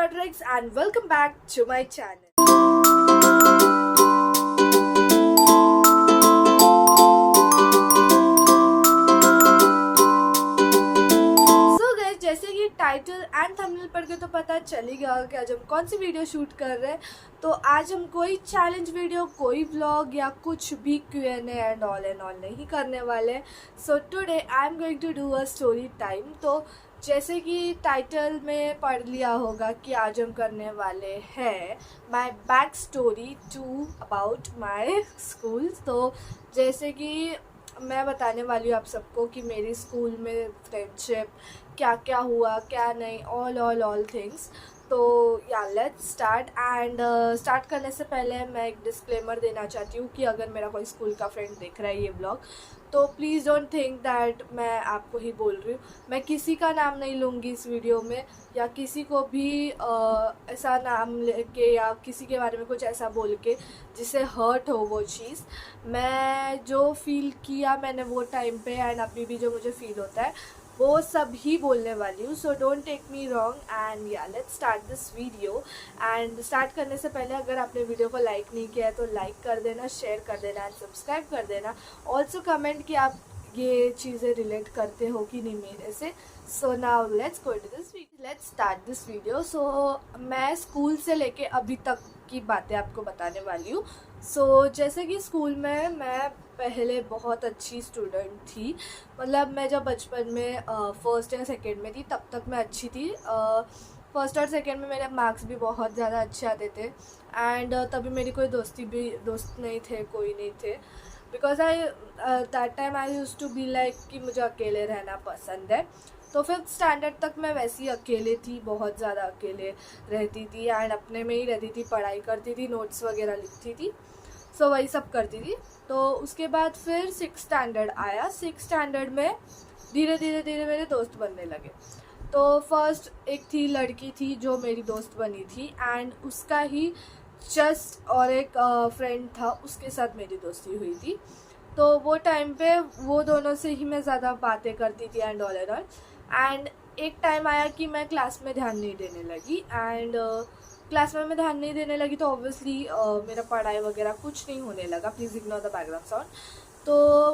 Rodriguez and welcome back to my channel. जैसे कि title and thumbnail पढ़ के तो पता चल ही गया कि आज हम कौन सी वीडियो शूट कर रहे हैं। तो आज हम कोई चैलेंज वीडियो, कोई व्लॉग या कुछ भी Q&A एंड ऑल नहीं करने वाले। So today I am going to do a story time. तो जैसे कि टाइटल में पढ़ लिया होगा कि आज हम करने वाले हैं my back story to about my school. तो जैसे कि मैं बताने वाली हूँ आप सबको कि मेरी स्कूल में फ्रेंडशिप क्या क्या हुआ, क्या नहीं, ऑल थिंग्स। तो या लेट्स स्टार्ट। एंड स्टार्ट करने से पहले मैं एक डिस्क्लेमर देना चाहती हूँ कि अगर मेरा कोई स्कूल का फ्रेंड देख रहा है ये ब्लॉग तो प्लीज़ डोंट थिंक दैट मैं आपको ही बोल रही हूँ। मैं किसी का नाम नहीं लूँगी इस वीडियो में, या किसी को भी ऐसा नाम लेके या किसी के बारे में कुछ ऐसा बोल के जिससे हर्ट हो वो चीज़। मैं जो फील किया मैंने वो टाइम पे एंड अभी भी जो मुझे फील होता है वो सब ही बोलने वाली हूँ। So don't take me wrong and yeah let's start this video. And start करने से पहले अगर आपने वीडियो को लाइक नहीं किया है तो लाइक कर देना, शेयर कर देना एंड सब्सक्राइब कर देना। ऑल्सो कमेंट कि आप ये चीज़ें रिलेट करते हो कि नहीं मेरे से। So now let's go to this video, let's start this video. So मैं स्कूल से लेके अभी तक की बातें आपको बताने वाली हूँ। सो जैसे कि स्कूल में मैं पहले बहुत अच्छी स्टूडेंट थी। मतलब मैं जब बचपन में फर्स्ट या सेकेंड में थी तब तक मैं अच्छी थी। फर्स्ट और सेकेंड में मेरे मार्क्स भी बहुत ज़्यादा अच्छे आते थे एंड तभी मेरी कोई दोस्त नहीं थे, कोई नहीं थे। Because I that time I used to be like कि मुझे अकेले रहना पसंद है। तो फिफ्थ स्टैंडर्ड तक मैं वैसे ही अकेले थी, बहुत ज़्यादा अकेले रहती थी एंड अपने में ही रहती थी, पढ़ाई करती थी, नोट्स वगैरह लिखती थी। सो वही सब करती थी। तो उसके बाद फिर सिक्स स्टैंडर्ड आया। सिक्स स्टैंडर्ड में धीरे धीरे मेरे दोस्त बनने लगे। तो फर्स्ट एक थी लड़की थी जो मेरी दोस्त बनी थी एंड उसका ही जस्ट और एक फ्रेंड था, उसके साथ मेरी दोस्ती हुई थी। तो वो टाइम पे वो दोनों से ही मैं ज़्यादा बातें करती थी एंड ऑल एंड एक टाइम आया कि मैं क्लास में ध्यान नहीं देने लगी एंड क्लास में मैं ध्यान नहीं देने लगी तो ऑब्वियसली मेरा पढ़ाई वगैरह कुछ नहीं होने लगा। Please ignore the background sound. तो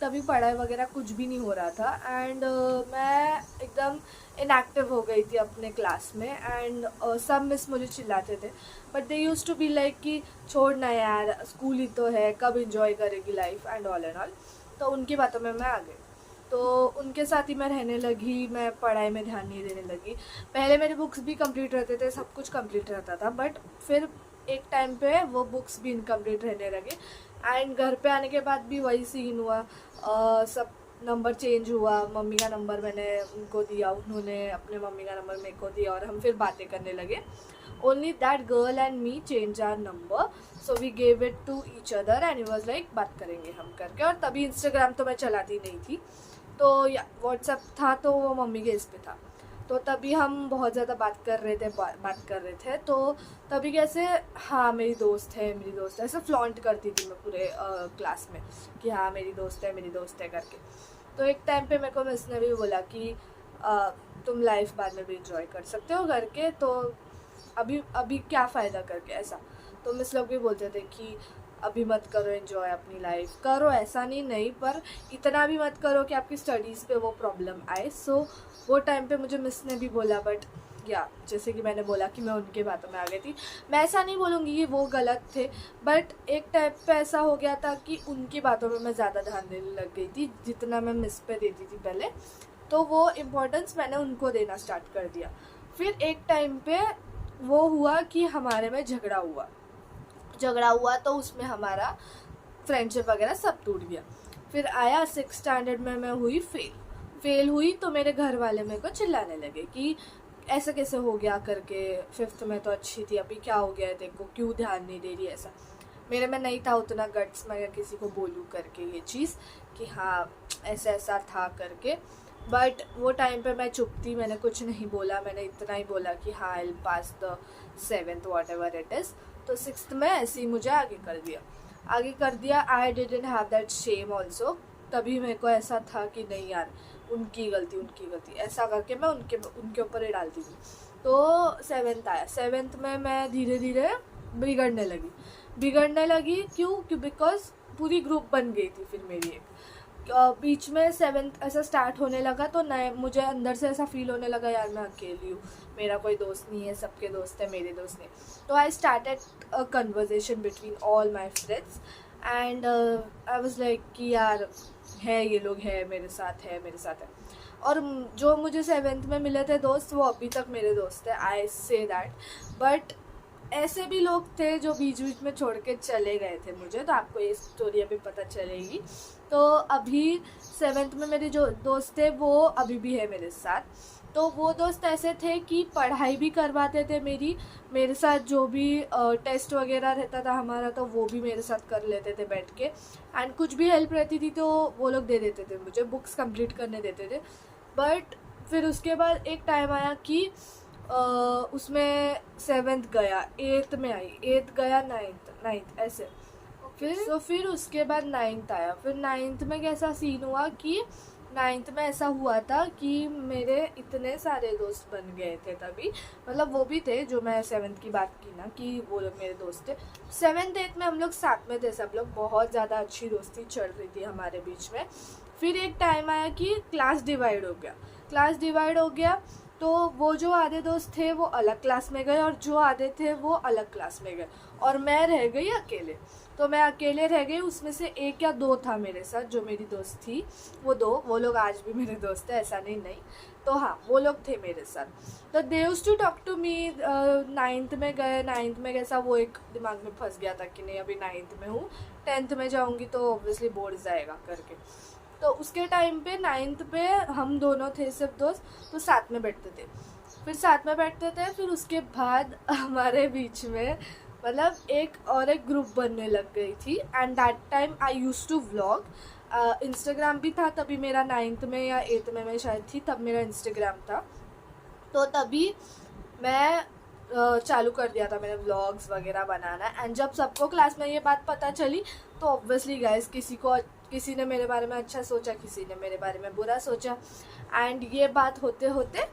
तभी पढ़ाई वगैरह कुछ भी नहीं हो रहा था एंड मैं एकदम इनएक्टिव हो गई थी अपने क्लास में एंड सब मिस मुझे चिल्लाते थे। But they used to be like कि छोड़ना यार, स्कूल ही तो है, कब इंजॉय करेगी लाइफ एंड ऑल। तो उनकी बातों में मैं आ गई। तो उनके साथ ही मैं रहने लगी, मैं पढ़ाई में ध्यान नहीं देने लगी। पहले मेरे बुक्स भी कंप्लीट रहते थे, सब कुछ कंप्लीट रहता था, बट फिर एक टाइम पे वो बुक्स भी इनकम्प्लीट रहने लगे एंड घर पे आने के बाद भी वही सीन हुआ। सब नंबर चेंज हुआ, मम्मी का नंबर मैंने उनको दिया, उन्होंने अपने मम्मी का नंबर मेरे को दिया और हम फिर बातें करने लगे। Only that girl and me change our number, so we gave it to each other and it was like बात करेंगे हम करके। और तभी इंस्टाग्राम तो मैं चलाती नहीं थी, तो या व्हाट्सएप था तो वो मम्मी के इस पे था। तो तभी हम बहुत ज़्यादा बात कर रहे थे। तो तभी कैसे हाँ मेरी दोस्त है ऐसे फ्लॉन्ट करती थी मैं पूरे क्लास में कि हाँ मेरी दोस्त है करके। तो एक टाइम पे मेरे को मिस ने भी बोला कि तुम लाइफ बाद में भी इंजॉय कर सकते हो करके, तो अभी क्या फ़ायदा करके ऐसा। तो मिस लोग भी बोलते थे कि अभी मत करो एंजॉय, अपनी लाइफ करो, ऐसा नहीं पर इतना भी मत करो कि आपकी स्टडीज़ पे वो प्रॉब्लम आए। सो वो टाइम पे मुझे मिस ने भी बोला, बट या जैसे कि मैंने बोला कि मैं उनके बातों में आ गई थी। मैं ऐसा नहीं बोलूँगी कि वो गलत थे, बट एक टाइम पे ऐसा हो गया था कि उनकी बातों में मैं ज़्यादा ध्यान देने लग गई थी जितना मैं मिस पे देती थी पहले। तो वो इम्पोर्टेंस मैंने उनको देना स्टार्ट कर दिया। फिर एक टाइम पे वो हुआ कि हमारे में झगड़ा हुआ तो उसमें हमारा फ्रेंडशिप वगैरह सब टूट गया। फिर आया सिक्स स्टैंडर्ड में मैं हुई फेल हुई तो मेरे घर वाले मेरे को चिल्लाने लगे कि ऐसा कैसे हो गया करके, फिफ्थ में तो अच्छी थी, अभी क्या हो गया है देखो, क्यों ध्यान नहीं दे रही। ऐसा मेरे में नहीं था उतना गट्स मैं किसी को बोलूँ करके ये चीज़ कि हाँ ऐसा था करके। बट वो टाइम पे मैं चुप थी, मैंने कुछ नहीं बोला। मैंने इतना ही बोला कि हाँ I will pass the 7th whatever it is. तो सिक्स्थ में ऐसे ही मुझे आगे कर दिया। I didn't have that shame also. तभी मेरे को ऐसा था कि नहीं यार उनकी गलती ऐसा करके मैं उनके ऊपर ही डालती थी। तो 7th आया। 7th में मैं धीरे धीरे बिगड़ने लगी। क्यों बिकॉज पूरी ग्रुप बन गई थी फिर मेरी एक। बीच में 7th ऐसा स्टार्ट होने लगा तो नए मुझे अंदर से ऐसा फील होने लगा यार मैं अकेली हूँ, मेरा कोई दोस्त नहीं है, सबके दोस्त है, मेरे दोस्त नहीं। तो I started a conversation between all my friends and I was like कि यार है ये लोग है मेरे साथ है। और जो मुझे 7th में मिले थे दोस्त वो अभी तक मेरे दोस्त है, आई से दैट। बट ऐसे भी लोग थे जो बीच बीच में छोड़ के चले गए थे मुझे, तो आपको ये स्टोरी अभी पता चलेगी। तो अभी 7th में मेरे जो दोस्त थे वो अभी भी है मेरे साथ। तो वो दोस्त ऐसे थे कि पढ़ाई भी करवाते थे मेरे साथ, जो भी टेस्ट वगैरह रहता था हमारा तो वो भी मेरे साथ कर लेते थे बैठ के। एंड कुछ भी हेल्प रहती थी तो वो लोग दे देते थे मुझे, बुक्स कंप्लीट करने देते थे। बट फिर उसके बाद एक टाइम आया कि उसमें 7th गया, 8th में आई, 8th गया, 9th ऐसे। फिर उसके बाद 9th आया। फिर 9th में कैसा सीन हुआ कि 9th में ऐसा हुआ था कि मेरे इतने सारे दोस्त बन गए थे तभी, मतलब वो भी थे जो मैं 7th की बात की ना कि वो लोग मेरे दोस्त थे। 7th 8th में हम लोग साथ में थे सब लोग, बहुत ज़्यादा अच्छी दोस्ती चल रही थी हमारे बीच में। फिर एक टाइम आया कि क्लास डिवाइड हो गया तो वो जो आधे दोस्त थे वो अलग क्लास में गए और जो आधे थे वो अलग क्लास में गए और मैं रह गई अकेले। तो मैं अकेले रह गई, उसमें से 1 या 2 था मेरे साथ जो मेरी दोस्त थी, वो लोग आज भी मेरे दोस्त है, ऐसा नहीं। तो हाँ वो लोग थे मेरे साथ। तो they used to talk to me. 9th में गए, 9th में कैसा वो एक दिमाग में फंस गया था कि नहीं अभी 9th में हूँ, 10th में जाऊँगी तो ऑब्वियसली बोर्ड जाएगा करके। तो उसके टाइम पे 9th पे हम दोनों थे सिर्फ दोस्त, तो साथ में बैठते थे। फिर उसके बाद हमारे बीच में मतलब एक ग्रुप बनने लग गई थी। And that time I used to vlog. Instagram भी था तभी मेरा, 9th में या 8th में मैं शायद थी तब मेरा इंस्टाग्राम था। तो तभी मैं चालू कर दिया था मैंने व्लॉग्स वगैरह बनाना। एंड जब सबको क्लास में ये बात पता चली तो ऑब्वियसली गाइस किसी ने मेरे बारे में अच्छा सोचा, किसी ने मेरे बारे में बुरा सोचा। एंड ये बात होते होते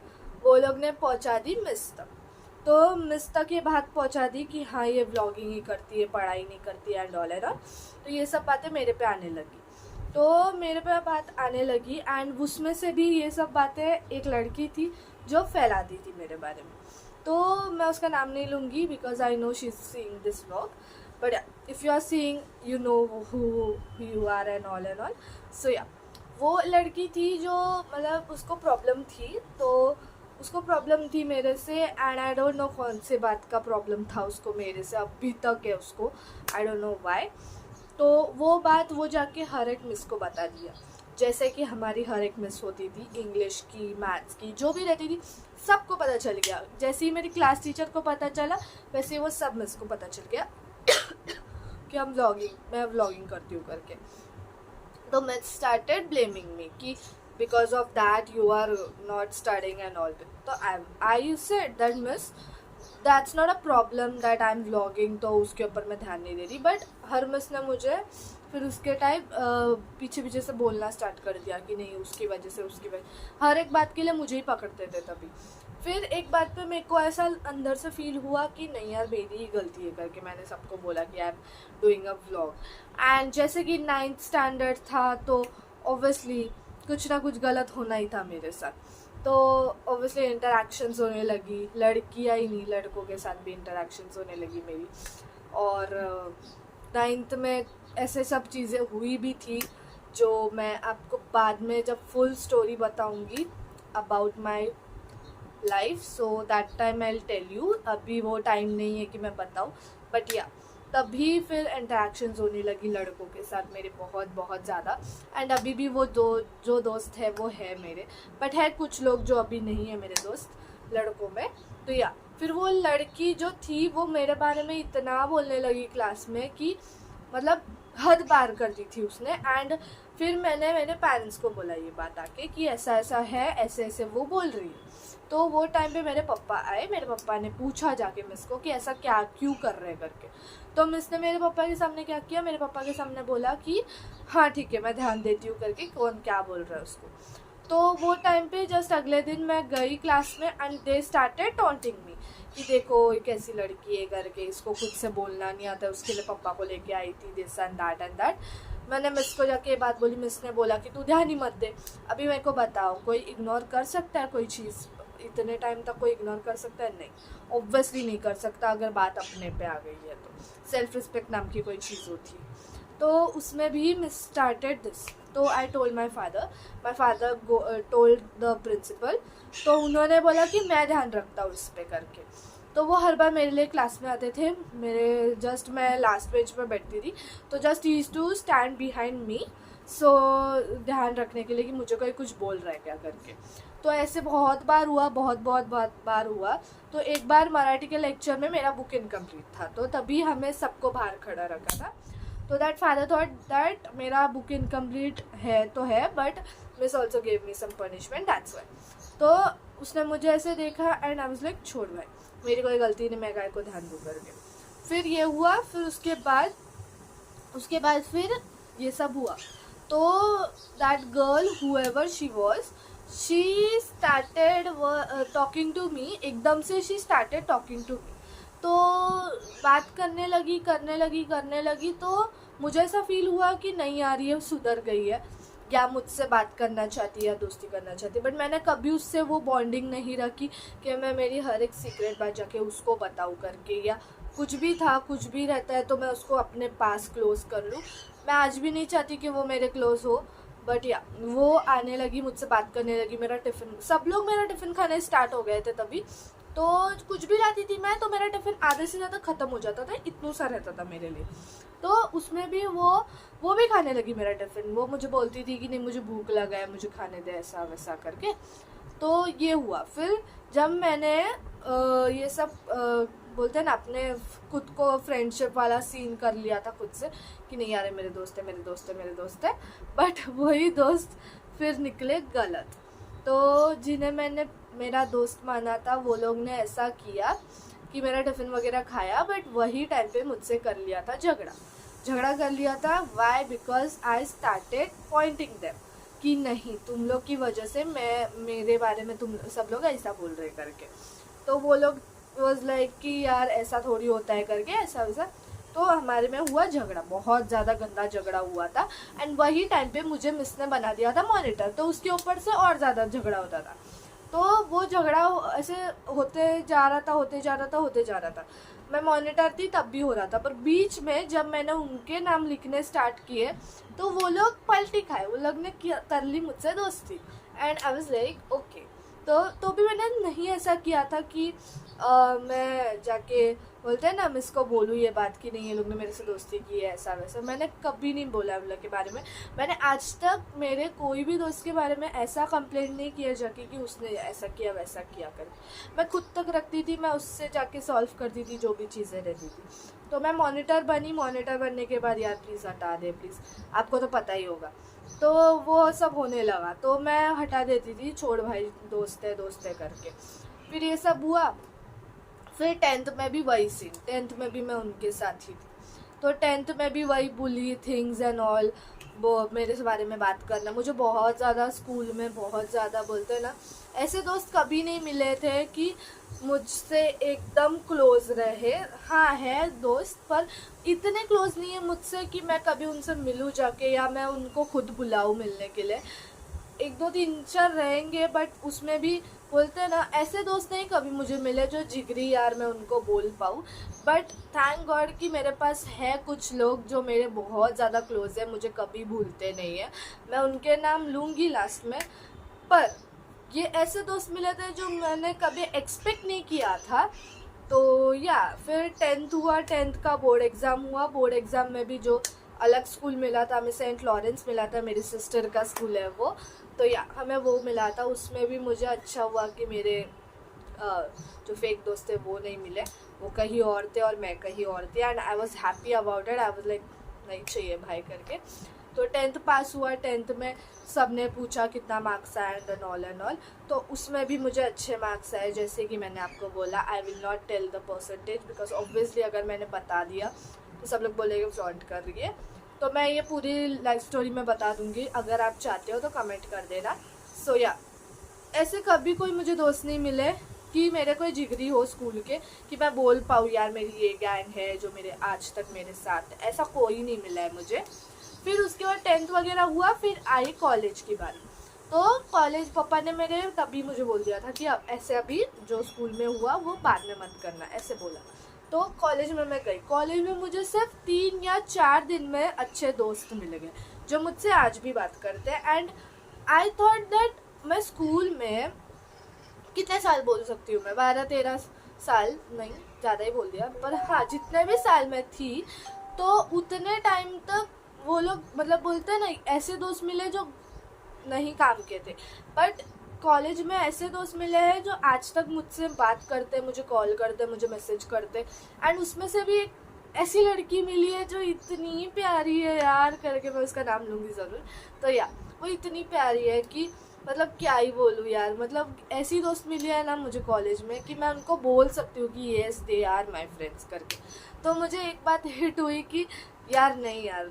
वो लोग ने पहुंचा दी मिस तक। तो मिस तक ये बात पहुंचा दी कि हाँ ये व्लॉगिंग ही करती है, पढ़ाई नहीं करती है एंड ऑल। तो ये सब बातें मेरे पे आने लगी। एंड उसमें से भी ये सब बातें एक लड़की थी जो फैलाती थी मेरे बारे में। तो मैं उसका नाम नहीं लूँगी because I know she is seeing this vlog, but if you are seeing you know who you are and all. So yeah वो लड़की थी जो मतलब उसको प्रॉब्लम थी मेरे से। एंड आई डोंट नो कौन से बात का प्रॉब्लम था उसको मेरे से, अभी तक है उसको, आई डोंट नो व्हाई। तो वो बात वो जाके हर एक मिस को बता दिया, जैसे कि हमारी हर एक मिस होती थी, इंग्लिश की, मैथ्स की, जो भी रहती थी सबको पता चल गया। जैसे ही मेरी क्लास टीचर को पता चला वैसे ही वो सब मिस को पता चल गया कि मैं व्लॉगिंग करती हूँ करके। तो मिस स्टार्टेड ब्लेमिंग मी कि because of that you are not studying and all. So I said that miss that's not a problem that I'm vlogging, तो उसके ऊपर मैं ध्यान नहीं दे रही। बट हर मिस ने मुझे फिर उसके टाइम पीछे से बोलना स्टार्ट कर दिया कि नहीं उसकी वजह हर एक बात के लिए मुझे ही पकड़ते थे तभी। फिर एक बात पे मेरे को ऐसा अंदर से फील हुआ कि नहीं यार मेरी ही गलती है करके मैंने सबको बोला कि I am doing a vlog. And जैसे कि 9th स्टैंडर्ड था तो ऑब्वियसली कुछ ना कुछ गलत होना ही था मेरे साथ। तो ऑब्वियसली इंटरेक्शंस होने लगी, लड़कियाँ ही नहीं लड़कों के साथ भी इंटरेक्शंस होने लगी मेरी। और 9th में ऐसे सब चीज़ें हुई भी थी जो मैं आपको बाद में जब फुल स्टोरी बताऊंगी about my life, so that time I will tell you. अभी वो टाइम नहीं है कि मैं बताऊँ, बट या तभी फिर इंटरेक्शंस होने लगी लड़कों के साथ मेरे बहुत ज़्यादा। एंड अभी भी वो जो दोस्त है वो है मेरे, बट है कुछ लोग जो अभी नहीं है मेरे दोस्त लड़कों में। तो या फिर वो लड़की जो थी वो मेरे बारे में इतना बोलने लगी क्लास में कि मतलब हद पार कर दी थी उसने। एंड फिर मैंने मेरे पेरेंट्स को बोला ये बात आके कि ऐसा है, ऐसे वो बोल रही है। तो वो टाइम पे मेरे पापा आए, मेरे पापा ने पूछा जाके मिस को कि ऐसा क्यों कर रहे करके। तो मिस ने मेरे पापा के सामने क्या किया, मेरे पापा के सामने बोला कि हाँ ठीक है मैं ध्यान देती हूँ करके, कौन क्या बोल रहा है उसको। तो वो टाइम पे जस्ट अगले दिन मैं गई क्लास में and they started taunting me कि देखो ये कैसी लड़की है करके, इसको खुद से बोलना नहीं आता, उसके लिए पापा को लेके आई थी, दिस एंड दैट। मैंने मिस को जाके ये बात बोली। मिस ने बोला कि तू ध्यान ही मत दे। अभी मेरे को बताओ, कोई इग्नोर कर सकता है कोई चीज़? इतने टाइम तक कोई इग्नोर कर सकता है? नहीं, ऑब्वियसली नहीं कर सकता अगर बात अपने पे आ गई है तो। सेल्फ रिस्पेक्ट नाम की कोई चीज़ होती है। तो उसमें भी मिस स्टार्टेड दिस। तो I told my father told the principal. तो उन्होंने बोला कि मैं ध्यान रखता हूँ इस पे करके। तो वो हर बार मेरे लिए क्लास में आते थे, मेरे जस्ट मैं लास्ट बेंच पे बैठती थी, तो just use to stand behind me, so ध्यान रखने के लिए कि मुझे कोई कुछ बोल रहा है क्या करके। तो ऐसे बहुत बार हुआ, बहुत बार हुआ। तो एक बार मराठी के लेक्चर में मेरा बुक इनकम्प्लीट था, तो तभी हमें सबको बाहर खड़ा रखा था। तो दैट फादर थॉट दैट मेरा बुक इनकम्प्लीट है तो है, but miss also gave me some punishment, that's why. तो उसने मुझे ऐसे देखा एंड आई वाज लाइक छोड़ भाई, मेरी कोई गलती नहीं, मैं गाय को ध्यान दूँ करके। फिर ये हुआ, फिर उसके बाद फिर ये सब हुआ। तो that girl however she was, she started talking to me, एकदम से she started talking to me. तो बात करने लगी तो मुझे ऐसा फील हुआ कि नहीं यार ये सुधर गई है, या मुझसे बात करना चाहती है या दोस्ती करना चाहती है। बट मैंने कभी उससे वो बॉन्डिंग नहीं रखी कि मैं मेरी हर एक सीक्रेट बात जाके उसको बताऊँ करके, या कुछ भी था, कुछ भी रहता है तो मैं उसको अपने पास क्लोज़ कर लूँ। मैं आज भी नहीं चाहती कि वो मेरे क्लोज़ हो, बट या वो आने लगी, मुझसे बात करने लगी। मेरा टिफ़िन, सब लोग मेरा टिफ़िन खाने स्टार्ट हो गए थे तभी। तो कुछ भी लाती थी मैं, तो मेरा टिफ़िन आधे से ज़्यादा ख़त्म हो जाता था, इतना सा रहता था मेरे लिए। तो उसमें भी वो भी खाने लगी मेरा टिफ़िन। वो मुझे बोलती थी कि नहीं मुझे भूख लगा है, मुझे खाने दे, ऐसा वैसा करके। तो ये हुआ। फिर जब मैंने ये सब बोलते हैं ना, अपने खुद को फ्रेंडशिप वाला सीन कर लिया था खुद से कि नहीं यार मेरे दोस्त है, बट वही दोस्त फिर निकले गलत। तो जिन्हें मैंने मेरा दोस्त माना था वो लोग ने ऐसा किया कि मेरा टिफ़िन वगैरह खाया, बट वही टाइम पे मुझसे कर लिया था झगड़ा कर लिया था। Why? Because I started pointing them कि नहीं तुम लोग की वजह से मेरे बारे में तुम सब लोग ऐसा बोल रहे करके। तो वो लोग वॉज लाइक कि यार ऐसा थोड़ी होता है करके, ऐसा वैसा। तो हमारे में हुआ झगड़ा, बहुत ज़्यादा गंदा झगड़ा हुआ था। एंड वही टाइम पे मुझे मिस ने बना दिया था मॉनिटर, तो उसके ऊपर से और ज़्यादा झगड़ा होता था। तो वो झगड़ा ऐसे होते जा रहा था। मैं मॉनिटर थी तब भी हो रहा था, पर बीच में जब मैंने उनके नाम लिखने स्टार्ट किए तो वो लोग पलटी खाए, वो लोग ने कर ली मुझसे दोस्ती। And I was like okay. तो भी मैंने नहीं ऐसा किया था कि मैं जाके बोलते हैं ना मिस को बोलूँ ये बात कि नहीं ये लोग ने मेरे से दोस्ती की है, ऐसा वैसा। मैंने कभी नहीं बोला उन लोग के बारे में। मैंने आज तक मेरे कोई भी दोस्त के बारे में ऐसा कंप्लेंट नहीं किया जाके कि उसने ऐसा किया वैसा किया कर। मैं खुद तक रखती थी, मैं उससे जाके सॉल्व करती थी जो भी चीज़ें रहती थी। तो मैं मॉनिटर बनने के बाद यार प्लीज़ हटा दे प्लीज़, आपको तो पता ही होगा। तो वो सब होने लगा तो मैं हटा देती थी, छोड़ भाई दोस्त है करके। फिर ये सब हुआ। फिर 10th में भी वही सीन, 10th में भी मैं उनके साथ ही थी। तो 10th में भी वही बुली थिंग्स एंड ऑल, वो मेरे बारे में बात करना। मुझे बहुत ज़्यादा स्कूल में बहुत ज़्यादा बोलते हैं ना, ऐसे दोस्त कभी नहीं मिले थे कि मुझसे एकदम क्लोज़ रहे। हाँ है दोस्त, पर इतने क्लोज़ नहीं है मुझसे कि मैं कभी उनसे मिलूँ जाके, या मैं उनको खुद बुलाऊँ मिलने के लिए। 1 2 3 4 रहेंगे, बट उसमें भी बोलते हैं ना ऐसे दोस्त नहीं कभी मुझे मिले जो जिगरी यार मैं उनको बोल पाऊँ। बट थैंक गॉड कि मेरे पास है कुछ लोग जो मेरे बहुत ज़्यादा क्लोज है, मुझे कभी भूलते नहीं है। मैं उनके नाम लूँगी लास्ट में। पर ये ऐसे दोस्त मिले थे जो मैंने कभी एक्सपेक्ट नहीं किया था। तो या फिर 10th हुआ, 10th का बोर्ड एग्ज़ाम हुआ। बोर्ड एग्ज़ाम में भी जो अलग स्कूल मिला था हमें, सेंट लॉरेंस मिला था, मेरी सिस्टर का स्कूल है वो। तो या हमें वो मिला था। उसमें भी मुझे अच्छा हुआ कि मेरे जो फेक दोस्त थे वो नहीं मिले, वो कहीं और थे और मैं कहीं और थी। And I was happy about it. I was like नहीं चाहिए भाई करके। तो 10th पास हुआ। 10th में सब ने पूछा कितना मार्क्स आया एंड ऑल। तो उसमें भी मुझे अच्छे मार्क्स आए। जैसे कि मैंने आपको बोला, I will not tell the percentage because obviously अगर मैंने बता दिया तो सब लोग बोलेंगे फ्लॉन्ट कर रही है। तो मैं ये पूरी लाइफ स्टोरी में बता दूंगी, अगर आप चाहते हो तो कमेंट कर देना। सो या ऐसे कभी कोई मुझे दोस्त नहीं मिले कि मेरे कोई जिगरी हो स्कूल के कि मैं बोल पाऊँ यार मेरी ये गैंग है जो मेरे आज तक मेरे साथ है, ऐसा कोई नहीं मिला है मुझे। फिर उसके बाद 10th वगैरह हुआ, फिर आई कॉलेज की बारी। तो कॉलेज पापा ने मेरे तभी मुझे बोल दिया था कि अब ऐसे अभी जो स्कूल में हुआ वो बाद में मत करना, ऐसे बोला। तो कॉलेज में मैं गई, कॉलेज में मुझे सिर्फ 3 या 4 दिन में अच्छे दोस्त मिल गए जो मुझसे आज भी बात करते हैं। एंड आई थॉट दैट मैं स्कूल में कितने साल बोल सकती हूँ मैं, 12-13 साल नहीं, ज़्यादा ही बोल दिया, पर हाँ जितने भी साल में थी तो उतने टाइम तक वो लोग मतलब बोलते हैं ना, ऐसे दोस्त मिले जो नहीं काम के थे। बट कॉलेज में ऐसे दोस्त मिले हैं जो आज तक मुझसे बात करते, मुझे कॉल करते, मुझे मैसेज करते। एंड उसमें से भी एक ऐसी लड़की मिली है जो इतनी प्यारी है यार, करके मैं उसका नाम लूँगी ज़रूर। तो या वो इतनी प्यारी है कि मतलब क्या ही बोलूँ यार, मतलब ऐसी दोस्त मिली है ना मुझे कॉलेज में कि मैं उनको बोल सकती हूँ कि yes they are my friends करके। तो मुझे एक बात हिट हुई कि यार नहीं यार,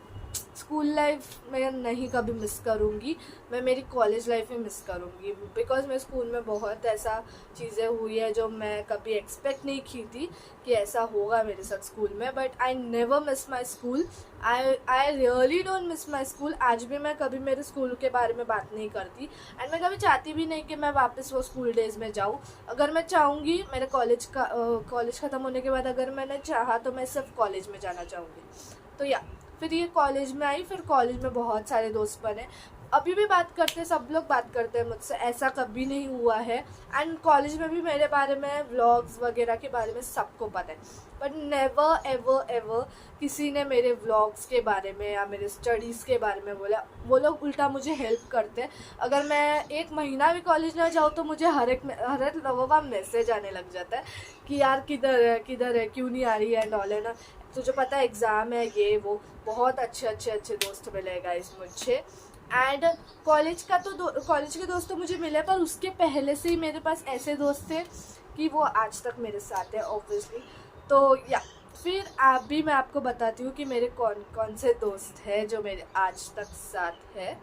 स्कूल लाइफ मैं नहीं कभी मिस करूँगी, मैं मेरी कॉलेज लाइफ में मिस करूँगी। बिकॉज मैं स्कूल में बहुत ऐसा चीज़ें हुई है जो मैं कभी एक्सपेक्ट नहीं की थी कि ऐसा होगा मेरे साथ स्कूल में। But I never miss my school, I really don't miss my school. आज भी मैं कभी मेरे स्कूल के बारे में बात नहीं करती एंड मैं कभी चाहती भी नहीं कि मैं वापस वो स्कूल डेज़ में जाऊँ। अगर मैं चाहूँगी मेरे कॉलेज ख़त्म होने के बाद अगर मैंने चाहा तो मैं सिर्फ कॉलेज में जाना चाहूँगी। तो या फिर ये कॉलेज में आई, फिर कॉलेज में बहुत सारे दोस्त बने, अभी भी बात करते हैं, सब लोग बात करते हैं मुझसे, ऐसा कभी नहीं हुआ है। एंड कॉलेज में भी मेरे बारे में व्लॉग्स वगैरह के बारे में सबको पता है, बट नेवर एवर एवर किसी ने मेरे व्लॉग्स के बारे में या मेरे स्टडीज़ के बारे में बोला। वो लोग उल्टा मुझे हेल्प करते हैं। अगर मैं 1 महीना भी कॉलेज ना जाऊँ तो मुझे हर एक लोगों का मैसेज आने लग जाता है कि यार किधर है, क्यों नहीं आ रही है एंड ऑल, है ना, तुझे पता है एग्ज़ाम है ये वो। बहुत अच्छे दोस्त मिले गाइस मुझे। एंड कॉलेज के दोस्त तो मुझे मिले, पर उसके पहले से ही मेरे पास ऐसे दोस्त थे कि वो आज तक मेरे साथ है ऑब्वियसली। तो या फिर अभी मैं आपको बताती हूँ कि मेरे कौन कौन से दोस्त हैं जो मेरे आज तक साथ है।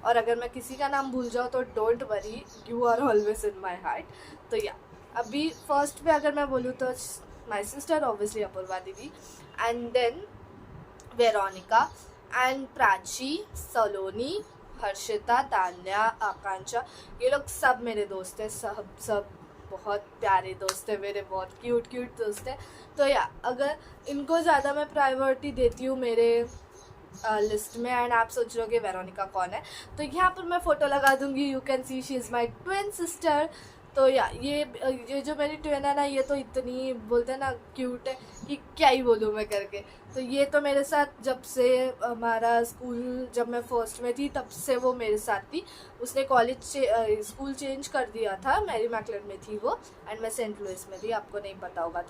और अगर मैं किसी का नाम भूल जाऊँ तो don't worry, you are always in my heart. तो या अभी फर्स्ट पे अगर मैं बोलूँ तो my sister obviously Apoorva didi, and then Veronica and Prachi, Saloni, Harshita, Tanya, Akanksha, ये लोग सब मेरे दोस्त हैं। सब बहुत प्यारे दोस्त हैं मेरे, बहुत क्यूट दोस्त हैं। तो या अगर इनको ज़्यादा मैं प्रायोरिटी देती हूँ मेरे लिस्ट में। एंड आप सोच रहे हो कि वेरोनिका कौन है, तो यहाँ पर मैं फ़ोटो लगा दूँगी, you can see she is my twin sister. तो या ये जो मेरी ट्विन है ना, ये तो इतनी बोलते हैं ना क्यूट है कि क्या ही बोलूँ मैं करके। तो ये तो मेरे साथ जब से हमारा स्कूल, जब मैं फर्स्ट में थी तब से वो मेरे साथ थी। उसने स्कूल चेंज कर दिया था, मैरी मैकलेट में थी वो एंड मैं सेंट लुइस में थी, आपको नहीं पता होगा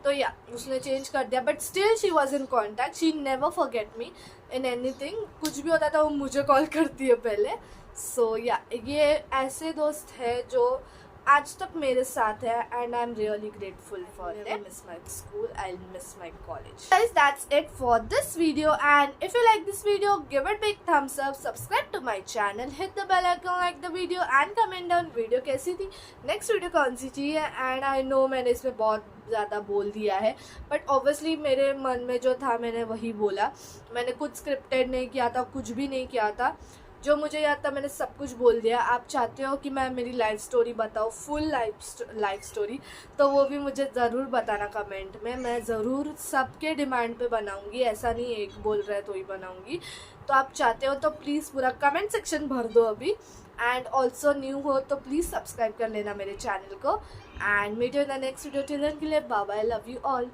तो या उसने चेंज कर दिया, but still she was in contact, she never forget me in anything. कुछ भी होता था वो मुझे कॉल करती है पहले। सो या ये ऐसे दोस्त है जो आज तक मेरे साथ है and I am really grateful for them. Miss my school, I miss my college. Guys, that's it for this video, and if you like this video, give it big thumbs up, subscribe to my channel, hit the bell icon, like the video and comment down video कैसी थी, next video कौन सी चाहिए। And I know मैंने इसमें बहुत ज़्यादा बोल दिया है, बट ऑब्वियसली मेरे मन में जो था मैंने वही बोला। मैंने कुछ स्क्रिप्टेड नहीं किया था, कुछ भी नहीं किया था, जो मुझे याद था मैंने सब कुछ बोल दिया। आप चाहते हो कि मैं मेरी लाइफ स्टोरी बताऊँ, फुल लाइफ स्टोरी, तो वो भी मुझे ज़रूर बताना कमेंट में। मैं ज़रूर सबके डिमांड पे बनाऊँगी, ऐसा नहीं एक बोल रहा है तो ही बनाऊँगी। तो आप चाहते हो तो प्लीज़ पूरा कमेंट सेक्शन भर दो अभी। एंड ऑल्सो न्यू हो तो प्लीज़ सब्सक्राइब कर लेना मेरे चैनल को। And meet you in the next video, till then के लिए bye bye, love you all.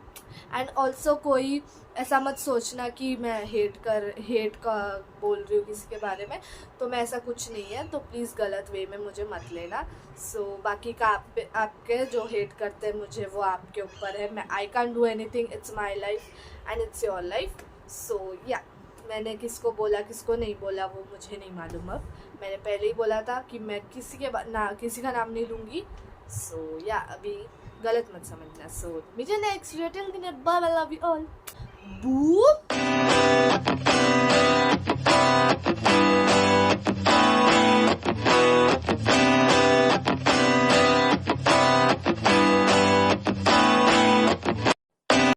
And also कोई ऐसा मत सोचना कि मैं हेट का बोल रही हूँ किसी के बारे में, तो मैं ऐसा कुछ नहीं है, तो प्लीज़ गलत वे में मुझे मत लेना। सो बाकी का आपके जो हेट करते हैं मुझे, वो आपके ऊपर है। मैं I can do anything, it's my life and it's your life. So yeah मैंने किसको बोला किसको नहीं बोला वो मुझे नहीं मालूम। अब मैंने पहले ही बोला था कि मैं किसी का नाम नहीं लूँगी। सो या अभी गलत मत समझना। सो मुझे next video, till then bye bye, love you all. बू